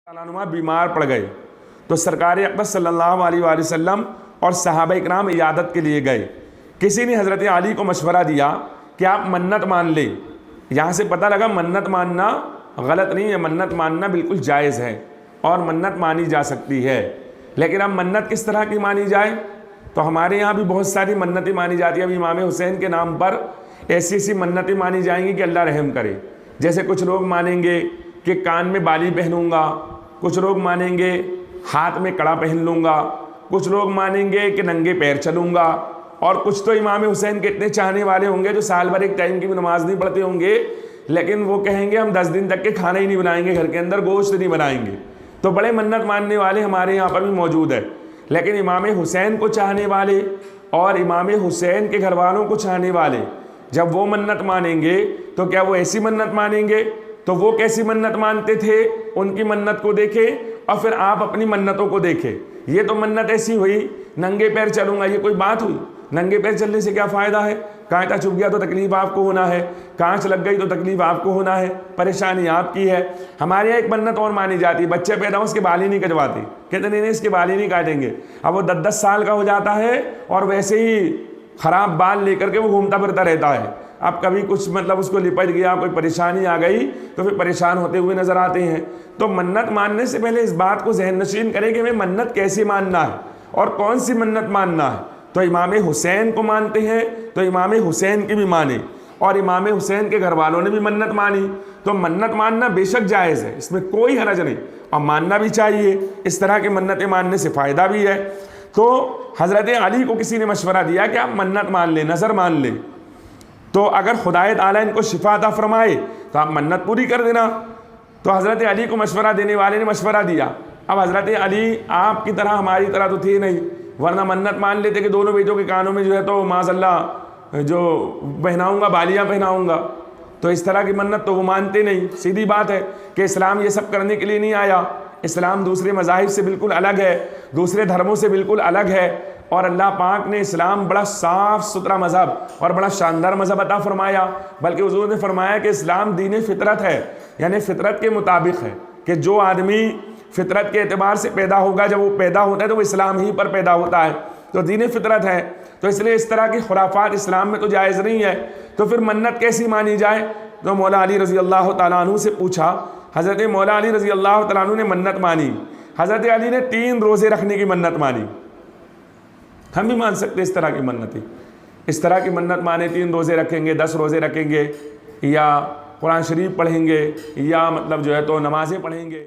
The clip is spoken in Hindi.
नुमा बीमार पड़ गए तो सरकार अक़दस सल्लल्लाहु अलैहि वसल्लम और सहाबा इकराम इयादत के लिए गए। किसी ने हज़रत अली को मशवरा दिया कि आप मन्नत मान लें। यहाँ से पता लगा मन्नत मानना गलत नहीं है, मन्नत मानना बिल्कुल जायज़ है और मन्नत मानी जा सकती है। लेकिन अब मन्नत किस तरह की मानी जाए, तो हमारे यहाँ भी बहुत सारी मन्नतें मानी जाती हैं। अब इमाम हुसैन के नाम पर ऐसी ऐसी मन्नतें मानी जाएंगी कि अल्लाह रहम करे। जैसे कुछ लोग मानेंगे कि कान में बाली पहनूंगा, कुछ लोग मानेंगे हाथ में कड़ा पहन लूँगा, कुछ लोग मानेंगे कि नंगे पैर चलूँगा, और कुछ तो इमाम हुसैन के इतने चाहने वाले होंगे जो साल भर एक टाइम की भी नमाज नहीं पढ़ते होंगे, लेकिन वो कहेंगे हम 10 दिन तक के खाना ही नहीं बनाएंगे, घर के अंदर गोश्त नहीं बनाएंगे। तो बड़े मन्नत मानने वाले हमारे यहाँ पर भी मौजूद है। लेकिन इमाम हुसैन को चाहने वाले और इमाम हुसैन के घर वालों को चाहने वाले जब वो मन्नत मानेंगे तो क्या वो ऐसी मन्नत मानेंगे? तो वो कैसी मन्नत मानते थे, उनकी मन्नत को देखें और फिर आप अपनी मन्नतों को देखें। ये तो मन्नत ऐसी हुई नंगे पैर चलूँगा, ये कोई बात हुई? नंगे पैर चलने से क्या फ़ायदा है? कांटा चुभ गया तो तकलीफ़ आपको होना है, कांच लग गई तो तकलीफ़ आपको होना है, परेशानी आपकी है। हमारे यहाँ एक मन्नत और मानी जाती है, बच्चे पैदा हो उसके बाल ही नहीं कटवाते, कहते नहीं इसके बाल ही नहीं काटेंगे। अब वो 10-10 साल का हो जाता है और वैसे ही ख़राब बाल लेकर के वो घूमता फिरता रहता है। अब कभी कुछ मतलब उसको लिपट गया, कोई परेशानी आ गई तो फिर परेशान होते हुए नज़र आते हैं। तो मन्नत मानने से पहले इस बात को ज़हन नशीन करें कि हमें मन्नत कैसे मानना है और कौन सी मन्नत मानना है। तो इमाम हुसैन को मानते हैं तो इमाम हुसैन की भी माने, और इमाम हुसैन के घर वालों ने भी मन्नत मानी। तो मन्नत मानना बेशक जायज़ है, इसमें कोई हरज नहीं, और मानना भी चाहिए। इस तरह की मन्नतें मानने से फ़ायदा भी है। तो हज़रत अली को किसी ने मशवरा दिया कि आप मन्नत मान लें, नज़र मान लें, तो अगर खुदाए ताला इनको शिफा अता फरमाए तो आप मन्नत पूरी कर देना। तो हज़रत अली को मशवरा देने वाले ने मशवरा दिया। अब हज़रत अली आपकी तरह हमारी तरह तो थे नहीं, वरना मन्नत मान लेते कि दोनों बेटों के कानों में जो है तो माज़अल्लाह जो पहनाऊँगा बालियाँ पहनाऊँगा। तो इस तरह की मन्नत तो वो मानते नहीं। सीधी बात है कि इस्लाम ये सब करने के लिए नहीं आया। इस्लाम दूसरे मज़ाहिब से बिल्कुल अलग है, दूसरे धर्मों से बिल्कुल अलग है, और अल्लाह पाक ने इस्लाम बड़ा साफ़ सुथरा मज़हब और बड़ा शानदार मज़हब अता फरमाया। बल्कि हुज़ूर ने फरमाया कि इस्लाम दीन फितरत है, यानी फ़ितरत के मुताबिक है कि जो आदमी फ़ितरत के एतबार से पैदा होगा, जब वो पैदा होता है तो वो इस्लाम ही पर पैदा होता है, तो दीन फितरत है। तो इसलिए इस तरह की खुराफात इस्लाम में तो जायज़ नहीं है। तो फिर मन्नत कैसी मानी जाए? तो मौला अली रज़ी अल्लाह तआला अन्हु से पूछा। हज़रत मौला अली रज़ी अल्लाह तआला अन्हु ने मन्नत मानी। हज़रत अली ने 3 रोज़े रखने की मन्नत मानी। हम भी मान सकते इस तरह की मन्नतें, इस तरह की मन्नत माने 3 रोज़े रखेंगे, 10 रोज़े रखेंगे, या कुरान शरीफ पढ़ेंगे, या मतलब जो है तो नमाज़ें पढ़ेंगे।